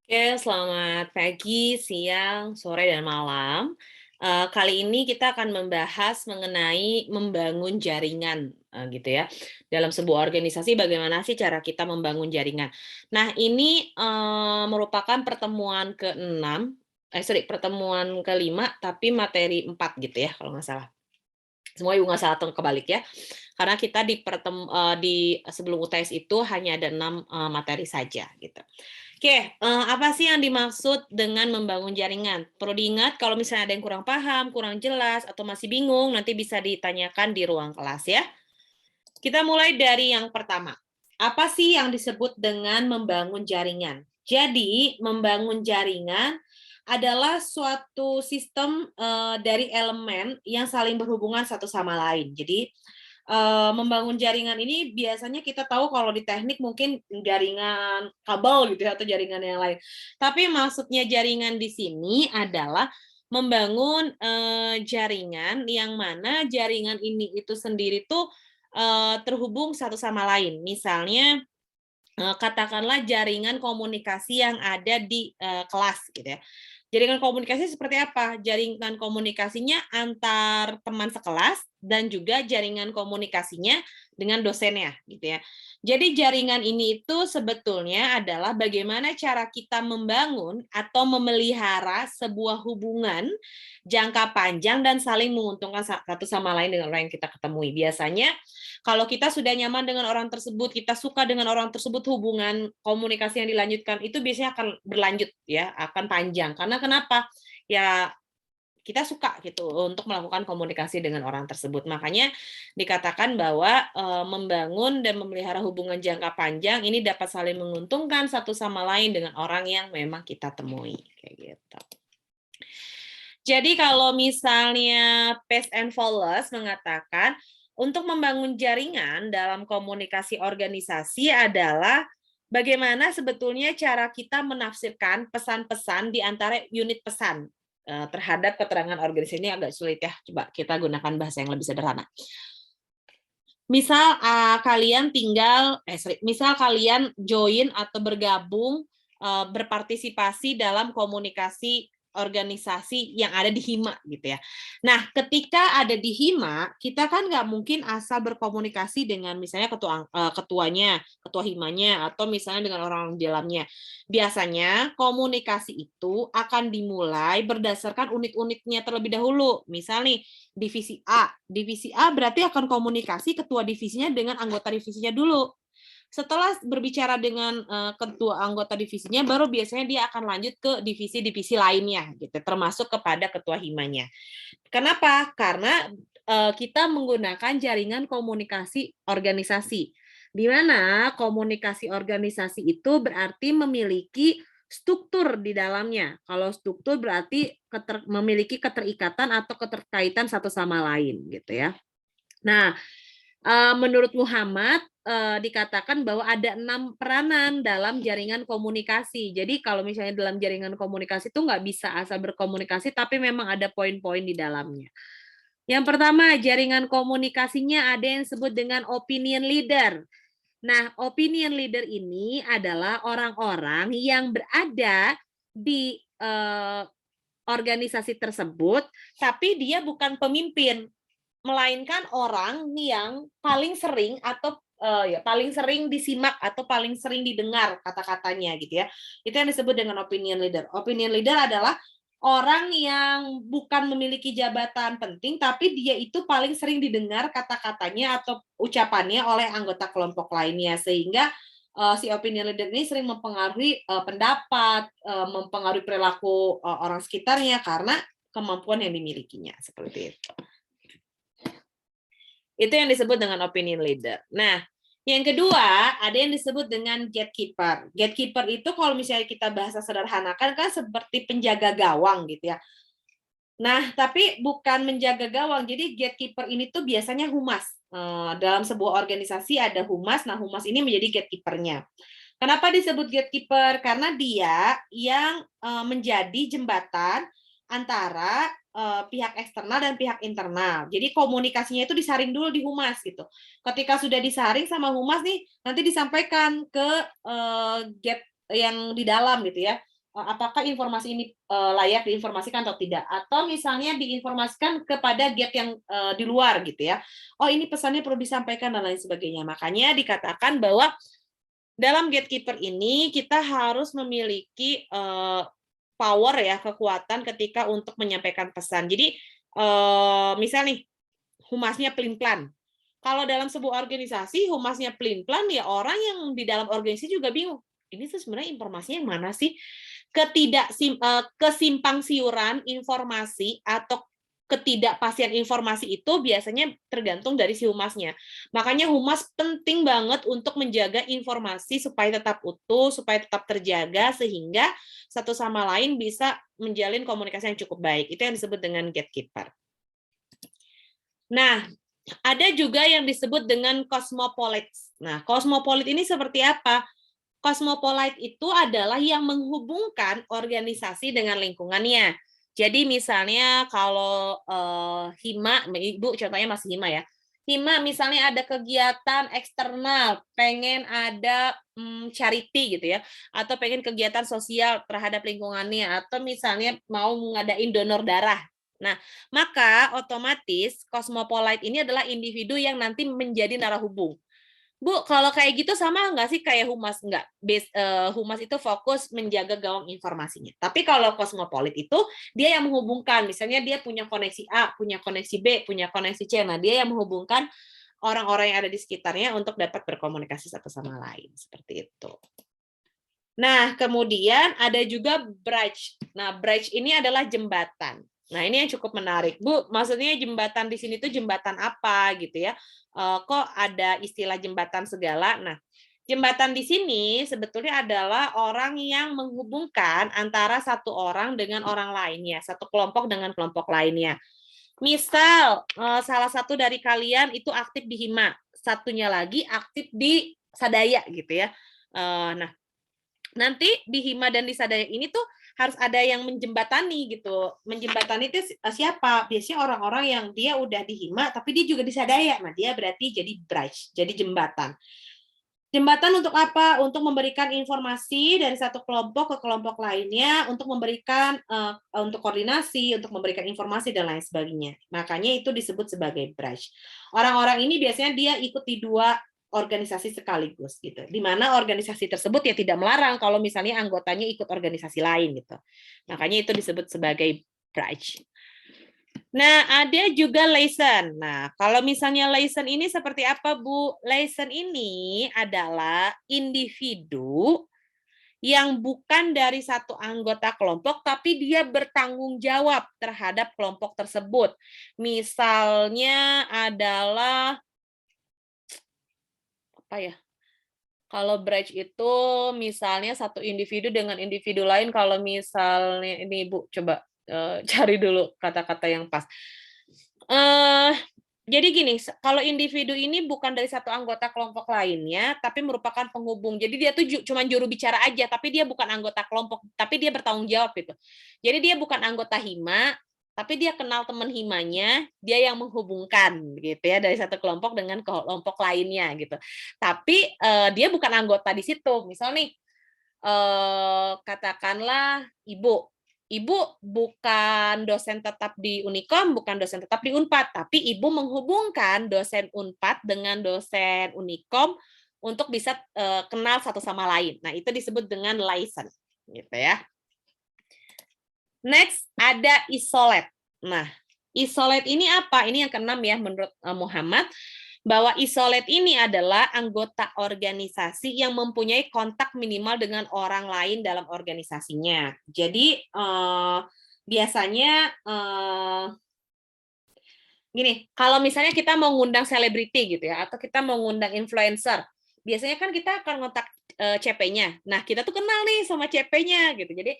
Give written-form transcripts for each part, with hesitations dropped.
Oke, selamat pagi, siang, sore, dan malam. Kali ini kita akan membahas mengenai membangun jaringan, gitu ya. Dalam sebuah organisasi bagaimana sih cara kita membangun jaringan. Nah ini, merupakan pertemuan ke-6, pertemuan kelima tapi materi 4 gitu ya kalau nggak salah. Semua ibu nggak salah atau kebalik ya. Karena kita di sebelum UTS itu hanya ada 6 materi saja gitu. Oke, apa sih yang dimaksud dengan membangun jaringan? Perlu diingat kalau misalnya ada yang kurang paham, kurang jelas, atau masih bingung, nanti bisa ditanyakan di ruang kelas ya. Kita mulai dari yang pertama. Apa sih yang disebut dengan membangun jaringan? Jadi, membangun jaringan adalah suatu sistem dari elemen yang saling berhubungan satu sama lain. Jadi, membangun jaringan ini biasanya kita tahu kalau di teknik mungkin jaringan kabel gitu ya atau jaringan yang lain. Tapi maksudnya jaringan di sini adalah membangun, jaringan yang mana jaringan ini itu sendiri tuh, terhubung satu sama lain. Misalnya, katakanlah jaringan komunikasi yang ada di, kelas gitu ya. Jaringan komunikasi seperti apa? Jaringan komunikasinya antar teman sekelas dan juga jaringan komunikasinya dengan dosennya gitu ya. Jadi jaringan ini itu sebetulnya adalah bagaimana cara kita membangun atau memelihara sebuah hubungan jangka panjang dan saling menguntungkan satu sama lain dengan orang yang kita ketemui. Biasanya kalau kita sudah nyaman dengan orang tersebut, kita suka dengan orang tersebut, hubungan komunikasi yang dilanjutkan itu biasanya akan berlanjut ya, akan panjang. Karena kenapa? Ya kita suka gitu untuk melakukan komunikasi dengan orang tersebut. Makanya dikatakan bahwa membangun dan memelihara hubungan jangka panjang ini dapat saling menguntungkan satu sama lain dengan orang yang memang kita temui kayak gitu. Jadi kalau misalnya Pace and Wallace mengatakan untuk membangun jaringan dalam komunikasi organisasi adalah bagaimana sebetulnya cara kita menafsirkan pesan-pesan di antara unit pesan terhadap keterangan organisasi. Ini agak sulit ya, coba kita gunakan bahasa yang lebih sederhana. Misal misal kalian join atau bergabung, berpartisipasi dalam komunikasi organisasi yang ada di Hima gitu ya. Nah, ketika ada di Hima, kita kan nggak mungkin asal berkomunikasi dengan misalnya ketuanya, ketua Himanya, atau misalnya dengan orang di dalamnya. Biasanya komunikasi itu akan dimulai berdasarkan unit-unitnya terlebih dahulu. Misal nih, divisi A. Divisi A berarti akan komunikasi ketua divisinya dengan anggota divisinya dulu. Setelah berbicara dengan ketua anggota divisinya, baru biasanya dia akan lanjut ke divisi-divisi lainnya, gitu, termasuk kepada ketua himanya. Kenapa? Karena kita menggunakan jaringan komunikasi organisasi, di mana komunikasi organisasi itu berarti memiliki struktur di dalamnya. Kalau struktur berarti memiliki keterikatan atau keterkaitan satu sama lain, gitu ya. Nah, menurut Muhammad dikatakan bahwa ada 6 peranan dalam jaringan komunikasi. Jadi kalau misalnya dalam jaringan komunikasi itu nggak bisa asal berkomunikasi, tapi memang ada poin-poin di dalamnya. Yang pertama, jaringan komunikasinya ada yang disebut dengan opinion leader. Nah, opinion leader ini adalah orang-orang yang berada di organisasi tersebut, tapi dia bukan pemimpin, melainkan orang yang paling sering atau paling sering disimak atau paling sering didengar kata-katanya gitu ya. Itu yang disebut dengan opinion leader. Opinion leader adalah orang yang bukan memiliki jabatan penting, tapi dia itu paling sering didengar kata-katanya atau ucapannya oleh anggota kelompok lainnya, sehingga si opinion leader ini sering mempengaruhi pendapat, mempengaruhi perilaku orang sekitarnya karena kemampuan yang dimilikinya seperti itu. Itu yang disebut dengan opinion leader. Nah, yang kedua, ada yang disebut dengan gatekeeper. Gatekeeper itu kalau misalnya kita bahasa sederhanakan kan seperti penjaga gawang gitu ya. Nah, tapi bukan menjaga gawang. Jadi gatekeeper ini tuh biasanya humas. Dalam sebuah organisasi ada humas. Nah, humas ini menjadi gatekeepernya. Kenapa disebut gatekeeper? Karena dia yang menjadi jembatan antara pihak eksternal dan pihak internal. Jadi komunikasinya itu disaring dulu di humas gitu. Ketika sudah disaring sama humas nih, nanti disampaikan ke gate yang di dalam gitu ya. apakah informasi ini layak diinformasikan atau tidak, atau misalnya diinformasikan kepada gate yang di luar gitu ya. Oh, ini pesannya perlu disampaikan dan lain sebagainya. Makanya dikatakan bahwa dalam gatekeeper ini kita harus memiliki power ya, kekuatan ketika untuk menyampaikan pesan. Jadi misal nih humasnya pelin-pelan. Kalau dalam sebuah organisasi humasnya pelin-pelan, ya orang yang di dalam organisasi juga bingung. Ini tuh sebenarnya informasinya yang mana sih? Kesimpang siuran informasi atau ketidakpastian informasi itu biasanya tergantung dari si humasnya. Makanya humas penting banget untuk menjaga informasi supaya tetap utuh, supaya tetap terjaga, sehingga satu sama lain bisa menjalin komunikasi yang cukup baik. Itu yang disebut dengan gatekeeper. Nah, ada juga yang disebut dengan cosmopolite. Nah, cosmopolite ini seperti apa? Cosmopolite itu adalah yang menghubungkan organisasi dengan lingkungannya. Jadi misalnya kalau Hima, Ibu contohnya masih Hima ya. Hima misalnya ada kegiatan eksternal, pengen ada charity gitu ya, atau pengen kegiatan sosial terhadap lingkungannya, atau misalnya mau ngadain donor darah. Nah, maka otomatis cosmopolite ini adalah individu yang nanti menjadi narahubung. Bu, kalau kayak gitu sama nggak sih kayak humas? Nggak. Humas itu fokus menjaga gawang informasinya. Tapi kalau kosmopolit itu, dia yang menghubungkan. Misalnya dia punya koneksi A, punya koneksi B, punya koneksi C. Nah, dia yang menghubungkan orang-orang yang ada di sekitarnya untuk dapat berkomunikasi satu sama lain. Seperti itu. Nah, kemudian ada juga bridge. Nah, bridge ini adalah jembatan. Nah, ini yang cukup menarik. Bu, maksudnya jembatan di sini tuh jembatan apa gitu ya? Kok ada istilah jembatan segala? Nah, jembatan di sini sebetulnya adalah orang yang menghubungkan antara satu orang dengan orang lainnya, satu kelompok dengan kelompok lainnya. Misal, salah satu dari kalian itu aktif di Hima, satunya lagi aktif di Sadaya gitu ya. Nah, nanti di Hima dan di Sadaya ini tuh harus ada yang menjembatani gitu. Menjembatani itu siapa? Biasanya orang-orang yang dia udah di Hima tapi dia juga di Sadaya. Nah, dia berarti jadi bridge, jadi jembatan. Jembatan untuk apa? Untuk memberikan informasi dari satu kelompok ke kelompok lainnya, untuk memberikan untuk koordinasi, untuk memberikan informasi dan lain sebagainya. Makanya itu disebut sebagai bridge. Orang-orang ini biasanya dia ikuti dua organisasi sekaligus gitu. Di mana organisasi tersebut ya tidak melarang kalau misalnya anggotanya ikut organisasi lain gitu. Makanya itu disebut sebagai bridge. Nah, ada juga liaison. Nah, kalau misalnya liaison ini seperti apa, Bu? Liaison ini adalah individu yang bukan dari satu anggota kelompok, tapi dia bertanggung jawab terhadap kelompok tersebut. Misalnya adalah apa ya? Kalau bridge itu misalnya satu individu dengan individu lain, kalau misalnya ini Bu coba cari dulu kata-kata yang pas. Eh jadi gini, kalau individu ini bukan dari satu anggota kelompok lainnya, tapi merupakan penghubung. Jadi dia tuh cuma juru bicara aja, tapi dia bukan anggota kelompok, tapi dia bertanggung jawab gitu. Jadi dia bukan anggota Hima, tapi dia kenal teman Himanya, dia yang menghubungkan gitu ya dari satu kelompok dengan kelompok lainnya gitu. Tapi dia bukan anggota di situ. Misal nih katakanlah Ibu bukan dosen tetap di Unikom, bukan dosen tetap di Unpad, tapi Ibu menghubungkan dosen Unpad dengan dosen Unikom untuk bisa kenal satu sama lain. Nah, itu disebut dengan liaison, gitu ya. Next, ada isolate. Nah, isolate ini apa? Ini yang keenam ya menurut Muhammad, bahwa isolate ini adalah anggota organisasi yang mempunyai kontak minimal dengan orang lain dalam organisasinya. Jadi biasanya gini, kalau misalnya kita mau ngundang selebriti gitu ya, atau kita mau ngundang influencer, biasanya kan kita akan ngontak CP-nya. Nah, kita tuh kenal nih sama CP-nya gitu. Jadi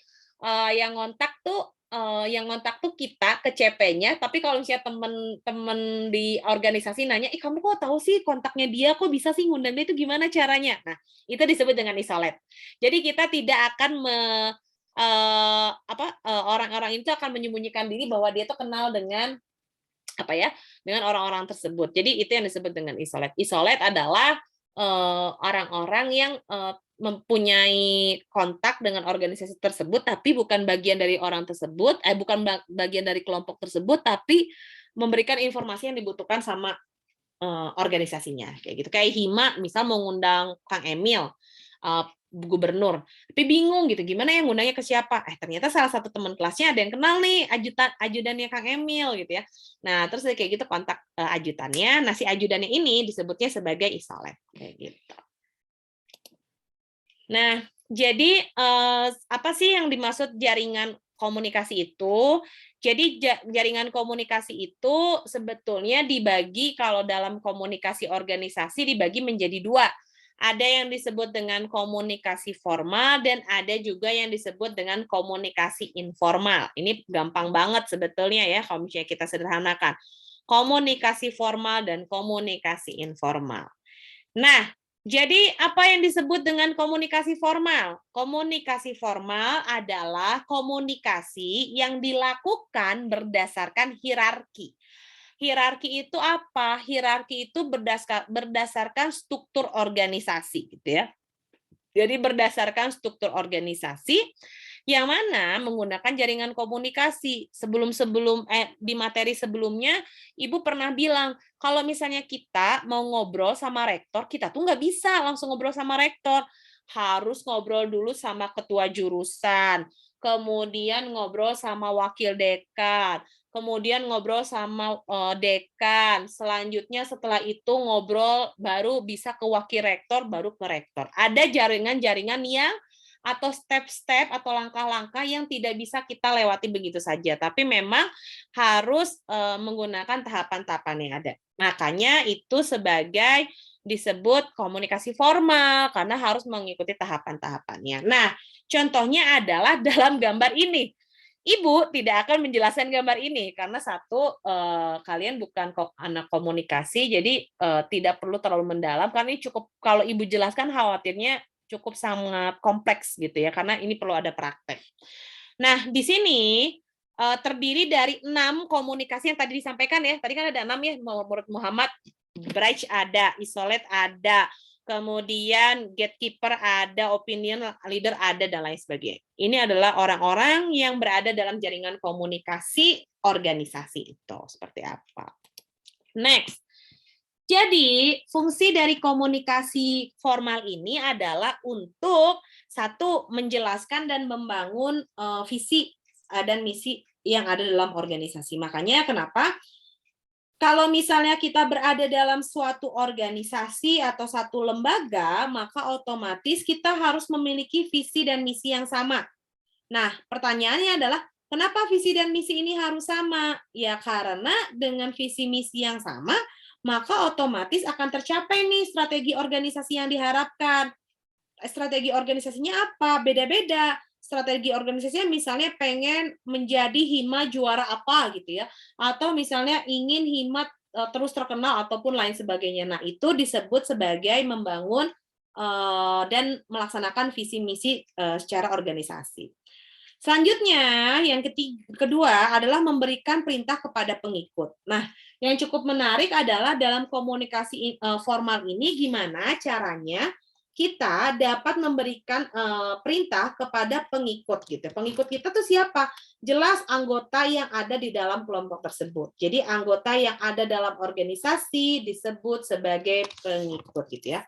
yang ngontak tuh kita ke CP-nya, tapi kalau misalnya temen-temen di organisasi nanya, "Ih, kamu kok tahu sih kontaknya dia? Kok bisa sih ngundang dia itu gimana caranya?" Nah, itu disebut dengan isolate. Jadi kita tidak akan orang-orang itu akan menyembunyikan diri bahwa dia tuh kenal dengan dengan orang-orang tersebut. Jadi itu yang disebut dengan isolate. Isolate adalah orang-orang yang mempunyai kontak dengan organisasi tersebut, tapi bukan bagian dari orang tersebut, bukan bagian dari kelompok tersebut, tapi memberikan informasi yang dibutuhkan sama organisasinya, kayak gitu. Kayak Hima misal mau ngundang Kang Emil, gubernur, tapi bingung gitu, gimana ya ngundangnya ke siapa? Ternyata salah satu teman kelasnya ada yang kenal nih, ajudannya Kang Emil gitu ya. Nah, terus kayak gitu kontak ajudannya. Nah, si ajudannya ini disebutnya sebagai isolet, kayak gitu. Nah, jadi apa sih yang dimaksud jaringan komunikasi itu? Jadi jaringan komunikasi itu sebetulnya dibagi kalau dalam komunikasi organisasi dibagi menjadi dua. Ada yang disebut dengan komunikasi formal dan ada juga yang disebut dengan komunikasi informal. Ini gampang banget sebetulnya ya kalau misalnya kita sederhanakan. Komunikasi formal dan komunikasi informal. Nah, jadi apa yang disebut dengan komunikasi formal? Komunikasi formal adalah komunikasi yang dilakukan berdasarkan hierarki. Hierarki itu apa? Hierarki itu berdasarkan struktur organisasi, gitu ya. Jadi berdasarkan struktur organisasi yang mana menggunakan jaringan komunikasi. Sebelum di materi sebelumnya Ibu pernah bilang kalau misalnya kita mau ngobrol sama rektor, kita tuh nggak bisa langsung ngobrol sama rektor. Harus ngobrol dulu sama ketua jurusan, kemudian ngobrol sama wakil dekan, kemudian ngobrol sama dekan. Selanjutnya setelah itu ngobrol baru bisa ke wakil rektor, baru ke rektor. Ada jaringan-jaringan yang atau step-step atau langkah-langkah yang tidak bisa kita lewati begitu saja, tapi memang harus menggunakan tahapan-tahapan yang ada. Makanya itu sebagai disebut komunikasi formal karena harus mengikuti tahapan-tahapannya. Nah, contohnya adalah dalam gambar ini. Ibu tidak akan menjelaskan gambar ini karena satu kalian bukan anak komunikasi, jadi tidak perlu terlalu mendalam karena ini cukup kalau Ibu jelaskan khawatirnya cukup sangat kompleks gitu ya karena ini perlu ada praktek. Nah, di sini terdiri dari 6 komunikasi yang tadi disampaikan ya. Tadi kan ada 6 ya, menurut Muhammad, bridge ada, isolate ada, kemudian gatekeeper ada, opinion leader ada, dan lain sebagainya. Ini adalah orang-orang yang berada dalam jaringan komunikasi organisasi itu. Seperti apa? Next. Jadi, fungsi dari komunikasi formal ini adalah untuk satu menjelaskan dan membangun visi dan misi yang ada dalam organisasi. Makanya kenapa kalau misalnya kita berada dalam suatu organisasi atau satu lembaga, maka otomatis kita harus memiliki visi dan misi yang sama. Nah, pertanyaannya adalah kenapa visi dan misi ini harus sama? Ya karena dengan visi misi yang sama, maka otomatis akan tercapai nih strategi organisasi yang diharapkan. Strategi organisasinya apa? Beda-beda. Strategi organisasinya misalnya pengen menjadi Hima juara apa gitu ya. Atau misalnya ingin Hima terus terkenal ataupun lain sebagainya. Nah, itu disebut sebagai membangun dan melaksanakan visi misi secara organisasi. Selanjutnya, yang kedua adalah memberikan perintah kepada pengikut. Nah, yang cukup menarik adalah dalam komunikasi formal ini gimana caranya kita dapat memberikan perintah kepada pengikut gitu. Pengikut kita tuh siapa? Jelas anggota yang ada di dalam kelompok tersebut. Jadi anggota yang ada dalam organisasi disebut sebagai pengikut gitu ya.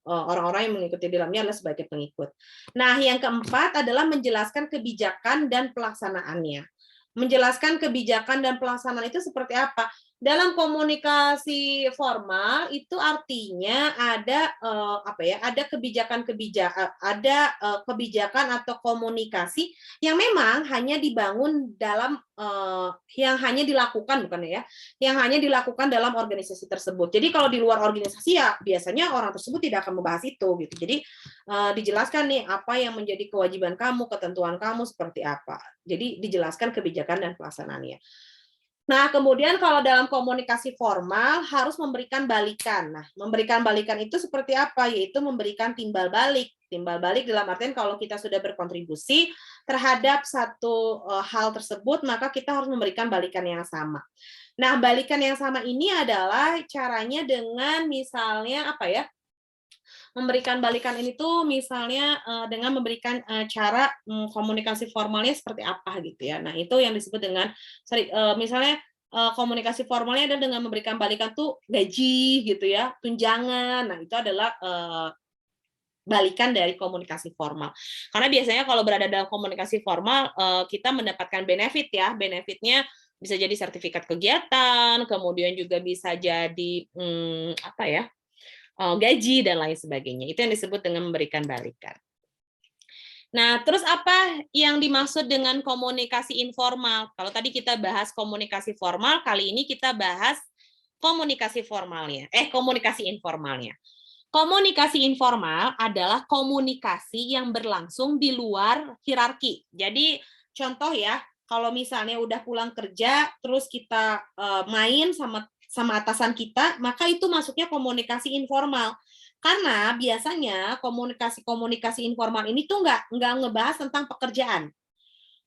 Orang-orang yang mengikuti di dalamnya adalah sebagai pengikut. Nah, yang keempat adalah menjelaskan kebijakan dan pelaksanaannya. Menjelaskan kebijakan dan pelaksanaan itu seperti apa? Dalam komunikasi formal itu artinya ada ada kebijakan atau komunikasi yang memang hanya dibangun dalam yang hanya dilakukan yang hanya dilakukan dalam organisasi tersebut. Jadi kalau di luar organisasi ya biasanya orang tersebut tidak akan membahas itu gitu. Jadi dijelaskan nih apa yang menjadi kewajiban kamu, ketentuan kamu seperti apa. Jadi dijelaskan kebijakan dan pelaksanaannya. Nah, kemudian kalau dalam komunikasi formal harus memberikan balikan. Nah, memberikan balikan itu seperti apa? Yaitu memberikan timbal balik. Timbal balik dalam artian kalau kita sudah berkontribusi terhadap satu hal tersebut, maka kita harus memberikan balikan yang sama. Nah, balikan yang sama ini adalah caranya dengan misalnya apa ya? Memberikan balikan ini tuh misalnya dengan memberikan cara komunikasi formalnya seperti apa gitu ya. Nah, itu yang disebut dengan misalnya komunikasi formalnya adalah dengan memberikan balikan tuh gaji gitu ya, tunjangan. Nah, itu adalah balikan dari komunikasi formal. Karena biasanya kalau berada dalam komunikasi formal kita mendapatkan benefit ya. Benefitnya bisa jadi sertifikat kegiatan, kemudian juga bisa jadi apa ya? Gaji dan lain sebagainya. Itu yang disebut dengan memberikan balikan. Nah, terus apa yang dimaksud dengan komunikasi informal? Kalau tadi kita bahas komunikasi formal, kali ini kita bahas komunikasi formalnya. Komunikasi informalnya. Komunikasi informal adalah komunikasi yang berlangsung di luar hierarki. Jadi, contoh ya, kalau misalnya udah pulang kerja, terus kita main sama atasan kita, maka itu masuknya komunikasi informal. Karena biasanya komunikasi informal ini tuh nggak ngebahas tentang pekerjaan.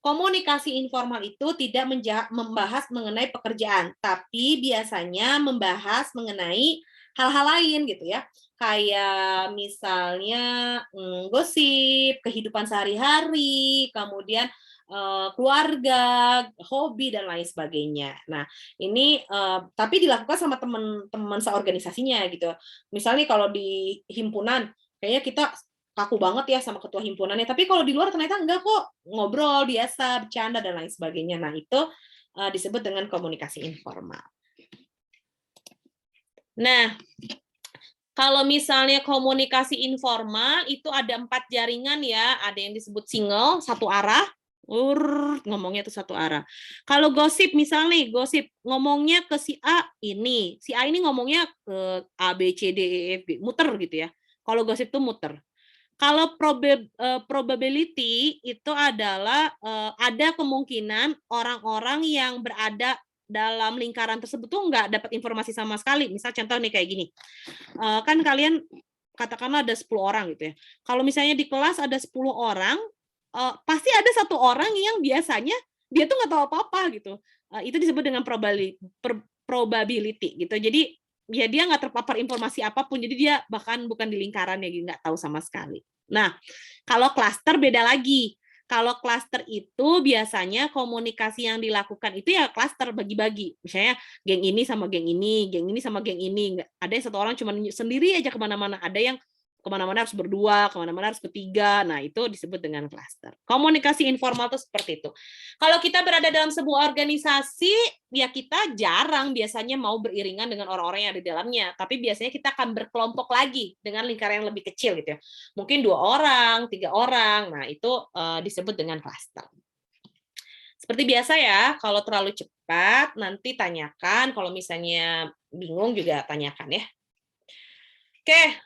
Komunikasi informal itu tidak membahas mengenai pekerjaan, tapi biasanya membahas mengenai hal-hal lain gitu ya. Kayak misalnya gosip, kehidupan sehari-hari, kemudian keluarga, hobi dan lain sebagainya. Nah, ini tapi dilakukan sama teman-teman seorganisasinya gitu. Misalnya kalau di himpunan, kayaknya kita kaku banget ya sama ketua himpunannya. Tapi kalau di luar ternyata enggak kok, ngobrol biasa, bercanda dan lain sebagainya. Nah, itu disebut dengan komunikasi informal. Nah, kalau misalnya komunikasi informal itu ada 4 jaringan ya, ada yang disebut single, satu arah, ngomongnya itu satu arah. Kalau gosip misalnya nih, gosip ngomongnya ke si A ini ngomongnya ke A, B, C, D, E, F, G, muter gitu ya. Kalau gosip itu muter. Kalau probability itu adalah ada kemungkinan orang-orang yang berada dalam lingkaran tersebut tuh nggak dapat informasi sama sekali. Misal contoh nih kayak gini, kan kalian katakanlah ada 10 orang gitu ya. Kalau misalnya di kelas ada 10 orang, pasti ada satu orang yang biasanya dia tuh nggak tahu apa-apa gitu. Itu disebut dengan probability gitu. Jadi ya dia nggak terpapar informasi apapun, jadi dia bahkan bukan di lingkarannya, nggak tahu sama sekali. Nah, kalau klaster beda lagi. Kalau klaster itu biasanya komunikasi yang dilakukan itu ya klaster bagi-bagi. Misalnya geng ini sama geng ini, geng ini sama geng ini. Ada yang satu orang cuma sendiri aja kemana-mana. Ada yang kemana-mana harus berdua, kemana-mana harus bertiga. Nah, itu disebut dengan klaster. Komunikasi informal itu seperti itu. Kalau kita berada dalam sebuah organisasi, ya kita jarang biasanya mau beriringan dengan orang-orang yang ada di dalamnya. Tapi biasanya kita akan berkelompok lagi dengan lingkaran yang lebih kecil gitu ya. Mungkin 2 orang, 3 orang. Nah, itu disebut dengan klaster. Seperti biasa ya, kalau terlalu cepat nanti tanyakan. Kalau misalnya bingung juga tanyakan ya. Oke,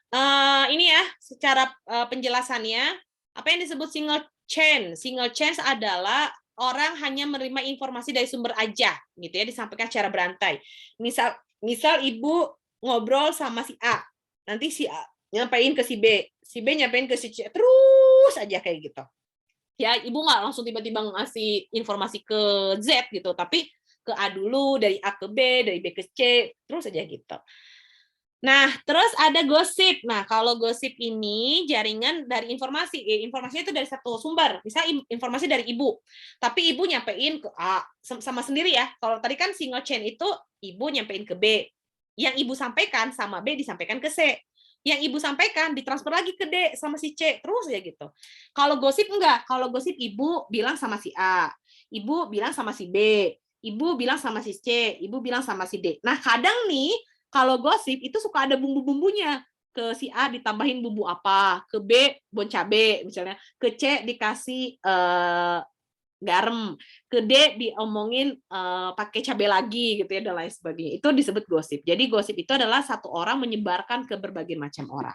ini ya secara penjelasannya. Apa yang disebut single chain? Single chain adalah orang hanya menerima informasi dari sumber aja, gitu ya, disampaikan secara berantai. Misal ibu ngobrol sama si A, nanti si A nyampein ke si B nyampein ke si C, terus aja kayak gitu. Ya, ibu nggak langsung tiba-tiba ngasih informasi ke Z gitu, tapi ke A dulu, dari A ke B, dari B ke C, terus aja gitu. Nah, terus ada gosip. Nah, kalau gosip ini jaringan dari informasi. Informasinya itu dari satu sumber. Misalnya informasi dari ibu. Tapi ibu nyampein ke A. Sama sendiri ya. Kalau tadi kan single chain itu ibu nyampein ke B. Yang ibu sampaikan sama B disampaikan ke C. Yang ibu sampaikan ditransfer lagi ke D sama si C. Terus ya gitu. Kalau gosip enggak. Kalau gosip ibu bilang sama si A. Ibu bilang sama si B. Ibu bilang sama si C. Ibu bilang sama si D. Nah, kadang nih kalau gosip itu suka ada bumbu-bumbunya. Ke si A ditambahin bumbu apa, ke B bon cabe misalnya, ke C dikasih garam, ke D diomongin pakai cabai lagi gitu ya dan lain sebagainya. Itu disebut gosip. Jadi gosip itu adalah satu orang menyebarkan ke berbagai macam orang.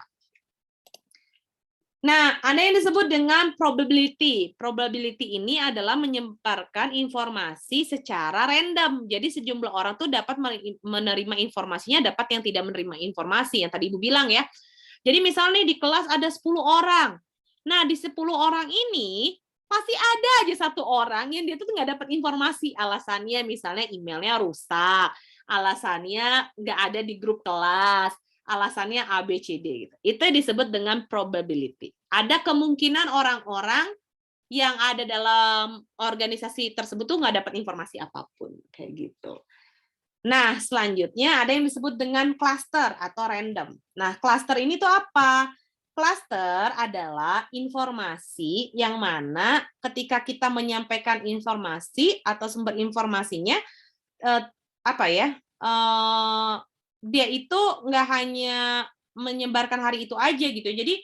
Nah, ada yang disebut dengan probability. Probability ini adalah menyebarkan informasi secara random. Jadi sejumlah orang tuh dapat menerima informasinya, dapat yang tidak menerima informasi yang tadi Ibu bilang ya. Jadi misalnya di kelas ada 10 orang. Nah, di 10 orang ini pasti ada aja satu orang yang dia tuh nggak dapat informasi. Alasannya misalnya emailnya rusak, alasannya nggak ada di grup kelas, alasannya A, B, C, D. Gitu. Itu disebut dengan probability. Ada kemungkinan orang-orang yang ada dalam organisasi tersebut tuh nggak dapat informasi apapun. Kayak gitu. Nah, selanjutnya ada yang disebut dengan cluster atau random. Nah, cluster ini tuh apa? Cluster adalah informasi yang mana ketika kita menyampaikan informasi atau sumber informasinya, apa ya? Dia itu nggak hanya menyebarkan hari itu aja gitu. Jadi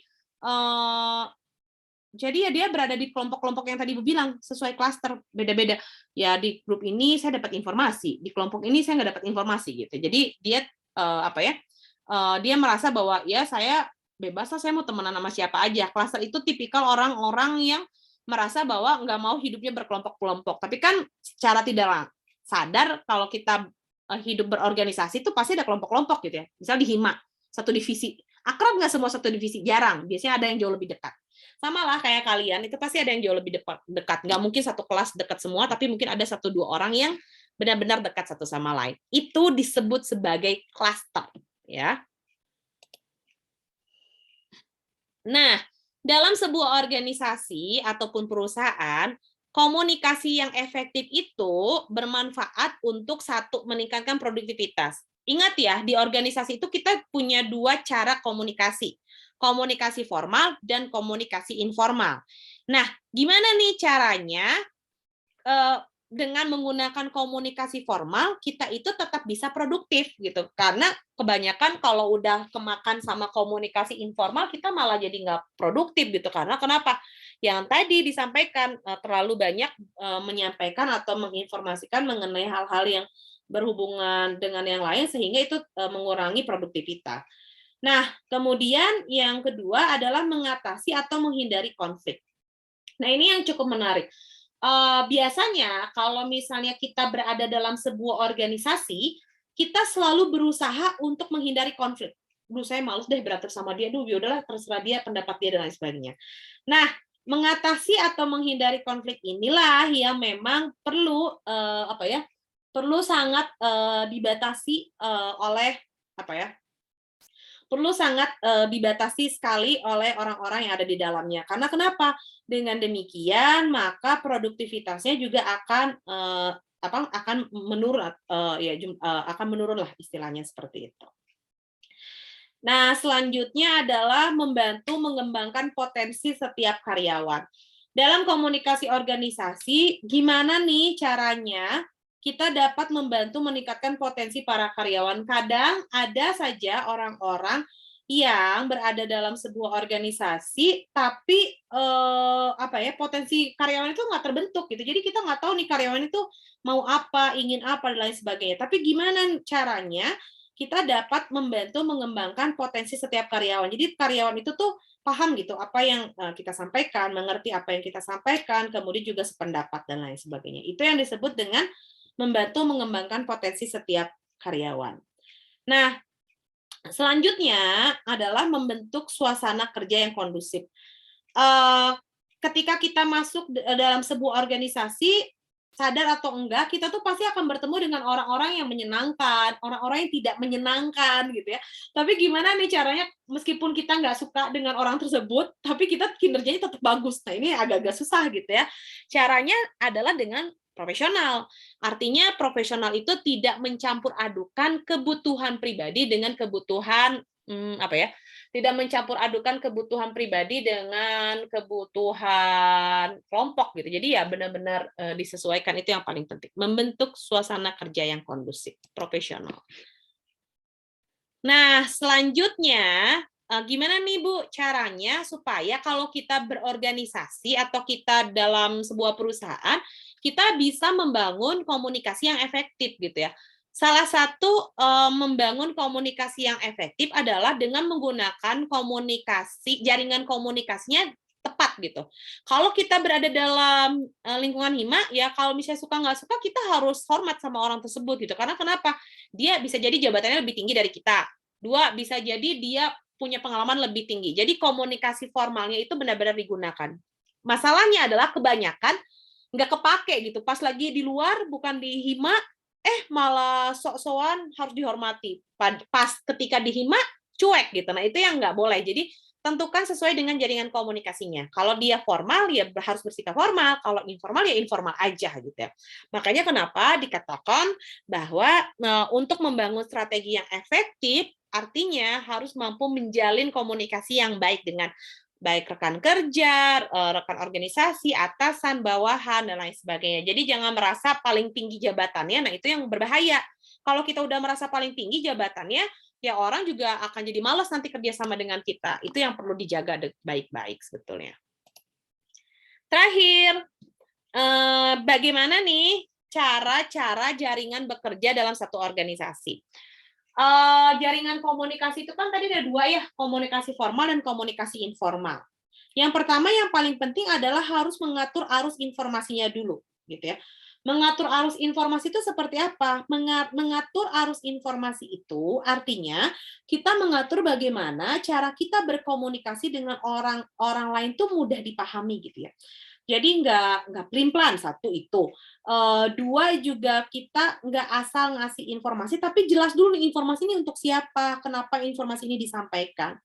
ya dia berada di kelompok-kelompok yang tadi Ibu bilang, sesuai klaster, beda-beda. Ya di grup ini saya dapat informasi, di kelompok ini saya nggak dapat informasi gitu. Jadi dia dia merasa bahwa ya saya bebas lah, saya mau temenan sama siapa aja. Klaster itu tipikal orang-orang yang merasa bahwa nggak mau hidupnya berkelompok-kelompok. Tapi kan secara tidak sadar kalau kita hidup berorganisasi itu pasti ada kelompok-kelompok gitu ya. Misal di Hima, satu divisi. Akrab nggak semua satu divisi? Jarang. Biasanya ada yang jauh lebih dekat. Sama lah kayak kalian, itu pasti ada yang jauh lebih dekat. Nggak mungkin satu kelas dekat semua, tapi mungkin ada 1-2 orang yang benar-benar dekat satu sama lain. Itu disebut sebagai cluster. Ya. Nah, dalam sebuah organisasi ataupun perusahaan, komunikasi yang efektif itu bermanfaat untuk satu, meningkatkan produktivitas. Ingat ya, di organisasi itu kita punya 2 cara komunikasi. Komunikasi formal dan komunikasi informal. Nah, gimana nih caranya dengan menggunakan komunikasi formal, kita itu tetap bisa produktif gitu. Karena kebanyakan kalau udah kemakan sama komunikasi informal, kita malah jadi nggak produktif gitu. Karena kenapa? Yang tadi disampaikan terlalu banyak menyampaikan atau menginformasikan mengenai hal-hal yang berhubungan dengan yang lain, sehingga itu mengurangi produktivitas. Nah, kemudian yang kedua adalah mengatasi atau menghindari konflik. Nah, ini yang cukup menarik. Biasanya kalau misalnya kita berada dalam sebuah organisasi, kita selalu berusaha untuk menghindari konflik. Duh, saya males deh berantem sama dia. Duh, yaudahlah terserah dia, pendapat dia dan lain sebagainya. Nah, mengatasi atau menghindari konflik inilah yang memang perlu perlu sangat dibatasi oleh perlu sangat dibatasi sekali oleh orang-orang yang ada di dalamnya. Karena kenapa? Dengan demikian maka produktivitasnya juga akan menurun, akan menurun lah istilahnya seperti itu. Nah, selanjutnya adalah membantu mengembangkan potensi setiap karyawan. Dalam komunikasi organisasi, gimana nih caranya kita dapat membantu meningkatkan potensi para karyawan? Kadang ada saja orang-orang yang berada dalam sebuah organisasi, tapi potensi karyawan itu nggak terbentuk gitu. Jadi kita nggak tahu nih karyawan itu mau apa, ingin apa dan lain sebagainya. Tapi gimana caranya kita dapat membantu mengembangkan potensi setiap karyawan. Jadi karyawan itu tuh paham gitu apa yang kita sampaikan, mengerti apa yang kita sampaikan, kemudian juga sependapat dan lain sebagainya. Itu yang disebut dengan membantu mengembangkan potensi setiap karyawan. Nah, selanjutnya adalah membentuk suasana kerja yang kondusif. Ketika kita masuk dalam sebuah organisasi, sadar atau enggak, kita tuh pasti akan bertemu dengan orang-orang yang menyenangkan, orang-orang yang tidak menyenangkan gitu ya. Tapi gimana nih caranya, meskipun kita nggak suka dengan orang tersebut, tapi kita kinerjanya tetap bagus. Nah, ini agak-agak susah gitu ya. Caranya adalah dengan profesional. Artinya profesional itu tidak mencampur adukan kebutuhan pribadi dengan kebutuhan tidak mencampur adukan kebutuhan pribadi dengan kebutuhan kelompok gitu. Jadi ya benar-benar disesuaikan, itu yang paling penting. Membentuk suasana kerja yang kondusif, profesional. Nah, selanjutnya gimana nih Bu caranya supaya kalau kita berorganisasi atau kita dalam sebuah perusahaan, kita bisa membangun komunikasi yang efektif gitu ya. Salah satu membangun komunikasi yang efektif adalah dengan menggunakan jaringan komunikasinya tepat gitu. Kalau kita berada dalam lingkungan hima, ya kalau misalnya suka nggak suka, kita harus hormat sama orang tersebut gitu. Karena kenapa? Dia bisa jadi jabatannya lebih tinggi dari kita. Dua, bisa jadi dia punya pengalaman lebih tinggi. Jadi komunikasi formalnya itu benar-benar digunakan. Masalahnya adalah kebanyakan nggak kepake gitu. Pas lagi di luar, bukan di hima, malah sok-sokan harus dihormati. Pas ketika di hima, cuek gitu. Nah, itu yang nggak boleh. Jadi, tentukan sesuai dengan jaringan komunikasinya. Kalau dia formal, ya harus bersikap formal. Kalau informal, ya informal aja gitu ya. Makanya kenapa dikatakan bahwa untuk membangun strategi yang efektif, artinya harus mampu menjalin komunikasi yang baik dengan baik rekan kerja, rekan organisasi, atasan, bawahan, dan lain sebagainya. Jadi jangan merasa paling tinggi jabatannya, nah itu yang berbahaya. Kalau kita udah merasa paling tinggi jabatannya, ya orang juga akan jadi malas nanti kerjasama dengan kita. Itu yang perlu dijaga baik-baik sebetulnya. Terakhir, bagaimana nih cara-cara jaringan bekerja dalam satu organisasi? Jaringan komunikasi itu kan tadi ada dua ya, komunikasi formal dan komunikasi informal. Yang pertama yang paling penting adalah harus mengatur arus informasinya dulu, gitu ya. Mengatur arus informasi itu seperti apa? Mengatur arus informasi itu artinya kita mengatur bagaimana cara kita berkomunikasi dengan orang lain tuh mudah dipahami gitu ya. Jadi nggak pelin-pelan, satu itu. Dua juga kita nggak asal ngasih informasi, tapi jelas dulu nih informasi ini untuk siapa, kenapa informasi ini disampaikan.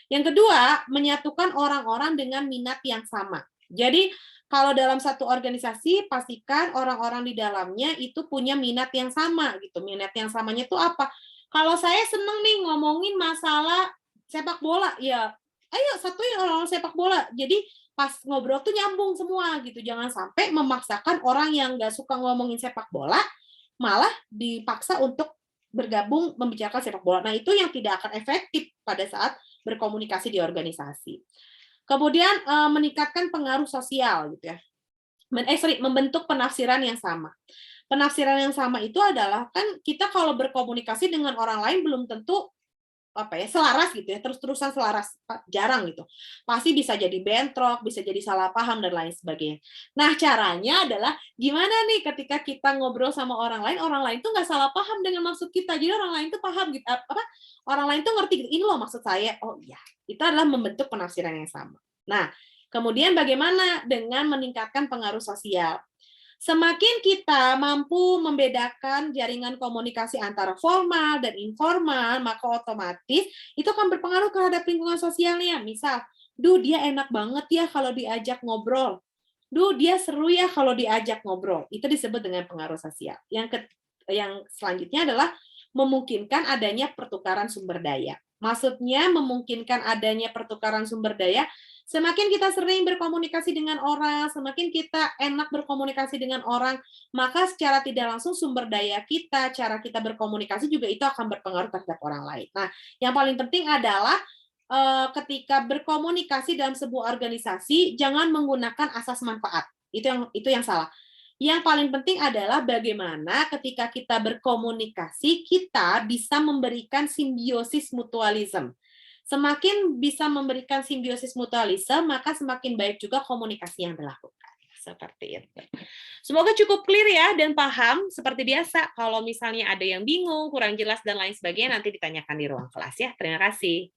Yang kedua, menyatukan orang-orang dengan minat yang sama. Jadi kalau dalam satu organisasi, pastikan orang-orang di dalamnya itu punya minat yang sama gitu. Minat yang samanya itu apa? Kalau saya seneng nih ngomongin masalah sepak bola, ya ayo satuin orang-orang sepak bola. Jadi pas ngobrol tuh nyambung semua gitu. Jangan sampai memaksakan orang yang nggak suka ngomongin sepak bola, malah dipaksa untuk bergabung membicarakan sepak bola. Nah, itu yang tidak akan efektif pada saat berkomunikasi di organisasi. Kemudian meningkatkan pengaruh sosial gitu ya. Membentuk penafsiran yang sama. Penafsiran yang sama itu adalah kan kita kalau berkomunikasi dengan orang lain belum tentu selaras gitu ya, terus-terusan selaras, jarang gitu. Pasti bisa jadi bentrok, bisa jadi salah paham dan lain sebagainya. Nah, caranya adalah gimana nih ketika kita ngobrol sama orang lain tuh nggak salah paham dengan maksud kita. Jadi orang lain tuh paham gitu, orang lain tuh ngerti gitu, ini loh maksud saya. Oh iya, itu adalah membentuk penafsiran yang sama. Nah, kemudian bagaimana dengan meningkatkan pengaruh sosial? Semakin kita mampu membedakan jaringan komunikasi antara formal dan informal, maka otomatis itu akan berpengaruh terhadap lingkungan sosialnya. Misal, dia enak banget ya kalau diajak ngobrol. Dia seru ya kalau diajak ngobrol. Itu disebut dengan pengaruh sosial. Yang selanjutnya adalah memungkinkan adanya pertukaran sumber daya. Maksudnya memungkinkan adanya pertukaran sumber daya. Semakin kita sering berkomunikasi dengan orang, semakin kita enak berkomunikasi dengan orang, maka secara tidak langsung sumber daya kita, cara kita berkomunikasi juga itu akan berpengaruh terhadap orang lain. Nah, yang paling penting adalah ketika berkomunikasi dalam sebuah organisasi, jangan menggunakan asas manfaat. Itu yang salah. Yang paling penting adalah bagaimana ketika kita berkomunikasi, kita bisa memberikan simbiosis mutualisme. Semakin bisa memberikan simbiosis mutualisme, maka semakin baik juga komunikasi yang dilakukan. Seperti itu. Semoga cukup clear ya dan paham. Seperti biasa, kalau misalnya ada yang bingung, kurang jelas, dan lain sebagainya, nanti ditanyakan di ruang kelas ya. Terima kasih.